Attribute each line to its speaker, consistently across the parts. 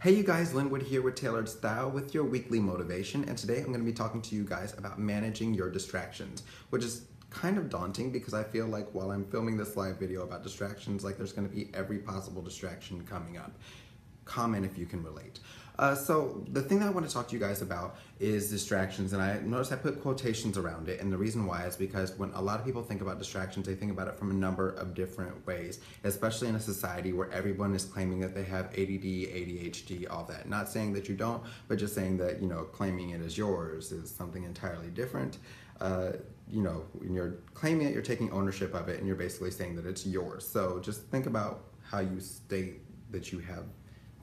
Speaker 1: Hey you guys, Linwood here with Tailored Style with your weekly motivation, and today I'm going to be talking to you guys about managing your distractions, which is kind of daunting because I feel like while I'm filming this live video about distractions, like there's going to be every possible distraction coming up. Comment if you can relate. So the thing that I want to talk to you guys about is distractions, and I noticed I put quotations around it, and the reason why is because when a lot of people think about distractions, they think about it from a number of different ways, especially in a society where everyone is claiming that they have ADD, ADHD, all that. Not saying that you don't, but just saying that, claiming it as yours is something entirely different. When you're claiming it, you're taking ownership of it, and you're basically saying that it's yours. So just think about how you state that you have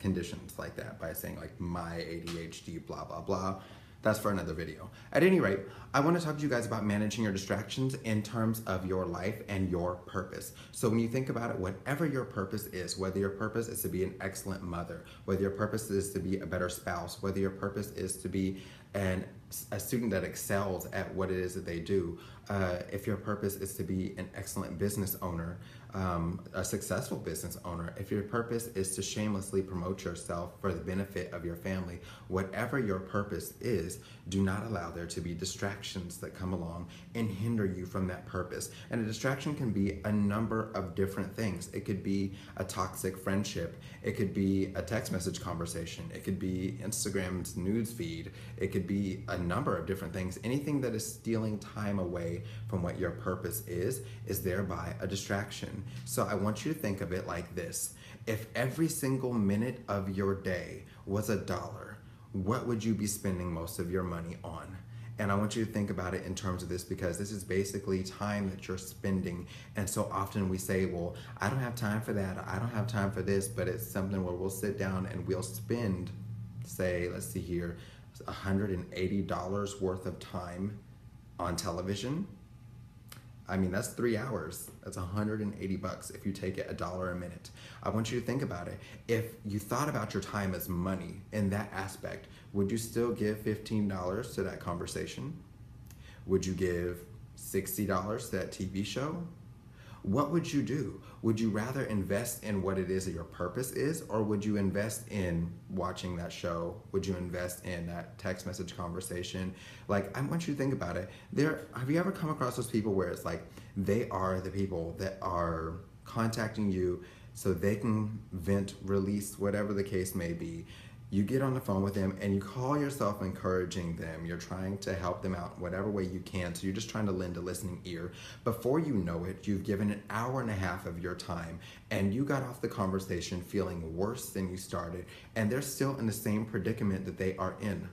Speaker 1: conditions like that by saying like my ADHD, blah, blah, blah. That's for another video. At any rate, I want to talk to you guys about managing your distractions in terms of your life and your purpose. So when you think about it, whatever your purpose is, whether your purpose is to be an excellent mother, whether your purpose is to be a better spouse, whether your purpose is to be a student that excels at what it is that they do, if your purpose is to be an excellent business owner, a successful business owner, if your purpose is to shamelessly promote yourself for the benefit of your family, whatever your purpose is, do not allow there to be distractions that come along and hinder you from that purpose. And a distraction can be a number of different things. It could be a toxic friendship. It could be a text message conversation. It could be Instagram's news feed. It could be a number of different things. Anything that is stealing time away from what your purpose is thereby a distraction. So I want you to think of it like this. If every single minute of your day was $1, what would you be spending most of your money on? And I want you to think about it in terms of this because this is basically time that you're spending. And so often we say, well, I don't have time for that. I don't have time for this, but it's something where we'll sit down and we'll spend, say, let's see here, $180 worth of time on television. I mean, that's 3 hours. That's $180 if you take it $1 a minute. I want you to think about it. If you thought about your time as money in that aspect, would you still give $15 to that conversation? Would you give $60 to that TV show? What would you do? Would you rather invest in what it is that your purpose is, or would you invest in watching that show? Would you invest in that text message conversation? Like, I want you to think about it. Have you ever come across those people where it's like they are the people that are contacting you so they can vent, release, whatever the case may be? You get on the phone with them and you call yourself encouraging them. You're trying to help them out whatever way you can. So you're just trying to lend a listening ear. Before you know it, you've given an hour and a half of your time and you got off the conversation feeling worse than you started, and they're still in the same predicament that they are in.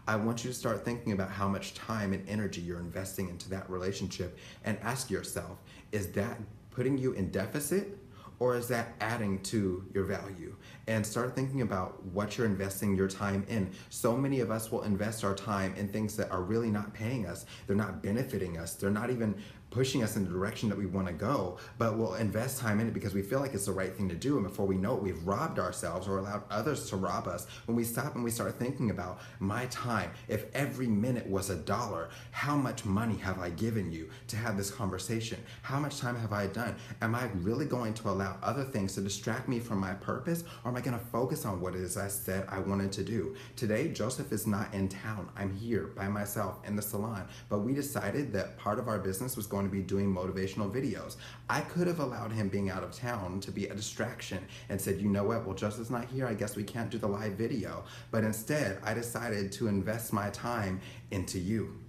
Speaker 1: I want you to start thinking about how much time and energy you're investing into that relationship and ask yourself, is that putting you in deficit? Or is that adding to your value? And start thinking about what you're investing your time in. So many of us will invest our time in things that are really not paying us. They're not benefiting us. They're not even pushing us in the direction that we want to go, but we'll invest time in it because we feel like it's the right thing to do. And before we know it, we've robbed ourselves or allowed others to rob us. When we stop and we start thinking about my time, if every minute was $1, how much money have I given you to have this conversation? How much time have I done? Am I really going to allow other things to distract me from my purpose, or am I going to focus on what it is I said I wanted to do? Today, Joseph is not in town. I'm here by myself in the salon, but we decided that part of our business was going to be doing motivational videos. I could have allowed him being out of town to be a distraction and said, you know what, well, Joseph's not here, I guess we can't do the live video. But instead, I decided to invest my time into you.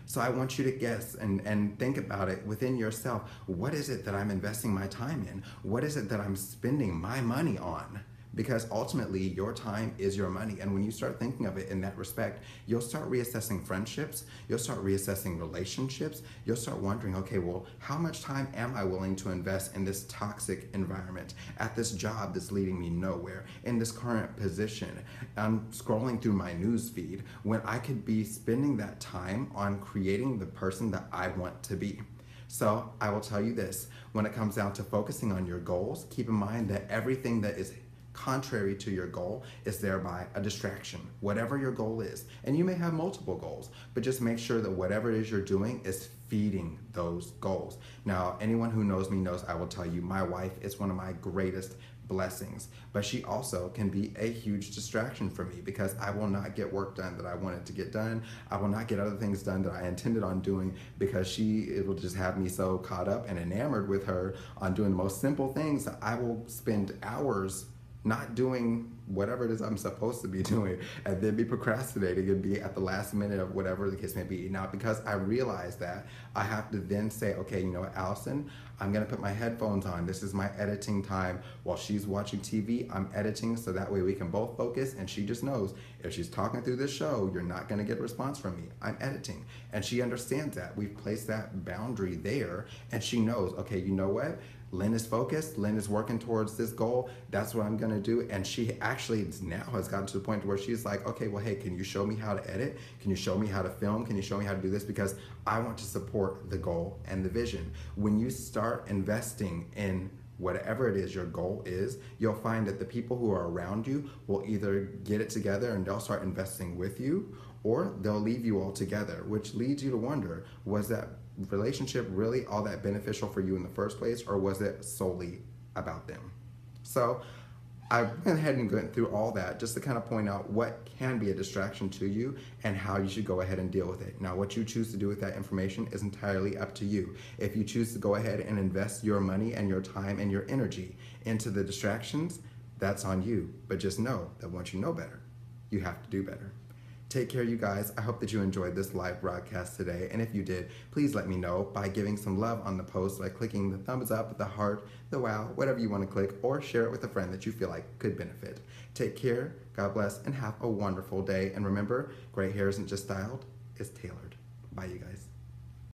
Speaker 1: So I want you to guess and think about it within yourself. What is it that I'm investing my time in? What is it that I'm spending my money on? Because ultimately, your time is your money. And when you start thinking of it in that respect, you'll start reassessing friendships, you'll start reassessing relationships, you'll start wondering, okay, well, how much time am I willing to invest in this toxic environment, at this job that's leading me nowhere, in this current position? I'm scrolling through my news feed when I could be spending that time on creating the person that I want to be. So I will tell you this, when it comes down to focusing on your goals, keep in mind that everything that is contrary to your goal is thereby a distraction, whatever your goal is. And you may have multiple goals, but just make sure that whatever it is you're doing is feeding those goals. Now, anyone who knows me knows I will tell you my wife is one of my greatest blessings, but she also can be a huge distraction for me because I will not get work done that I wanted to get done. I will not get other things done that I intended on doing because it will just have me so caught up and enamored with her on doing the most simple things that I will spend hours not doing whatever it is I'm supposed to be doing, and then be procrastinating and be at the last minute of whatever the case may be. Now, because I realize that, I have to then say, okay, you know what, Allison, I'm gonna put my headphones on. This is my editing time. While she's watching TV, I'm editing, so that way we can both focus, and she just knows if she's talking through this show, you're not gonna get a response from me. I'm editing. And she understands that. We've placed that boundary there, and she knows, okay, you know what? Lynn is focused. Lynn is working towards this goal. That's what I'm gonna do. And she actually now has gotten to the point where she's like, okay, well, hey, can you show me how to edit? Can you show me how to film? Can you show me how to do this? Because I want to support the goal and the vision. When you start investing in whatever it is your goal is, you'll find that the people who are around you will either get it together and they'll start investing with you, or they'll leave you all together, which leads you to wonder, was that relationship really all that beneficial for you in the first place, or was it solely about them? So I went ahead and went through all that just to kind of point out what can be a distraction to you and how you should go ahead and deal with it. Now, what you choose to do with that information is entirely up to you. If you choose to go ahead and invest your money and your time and your energy into the distractions, that's on you. But just know that once you know better, you have to do better. Take care, you guys. I hope that you enjoyed this live broadcast today. And if you did, please let me know by giving some love on the post by clicking the thumbs up, the heart, the wow, whatever you want to click, or share it with a friend that you feel like could benefit. Take care, God bless, and have a wonderful day. And remember, great hair isn't just styled, it's tailored. Bye, you guys.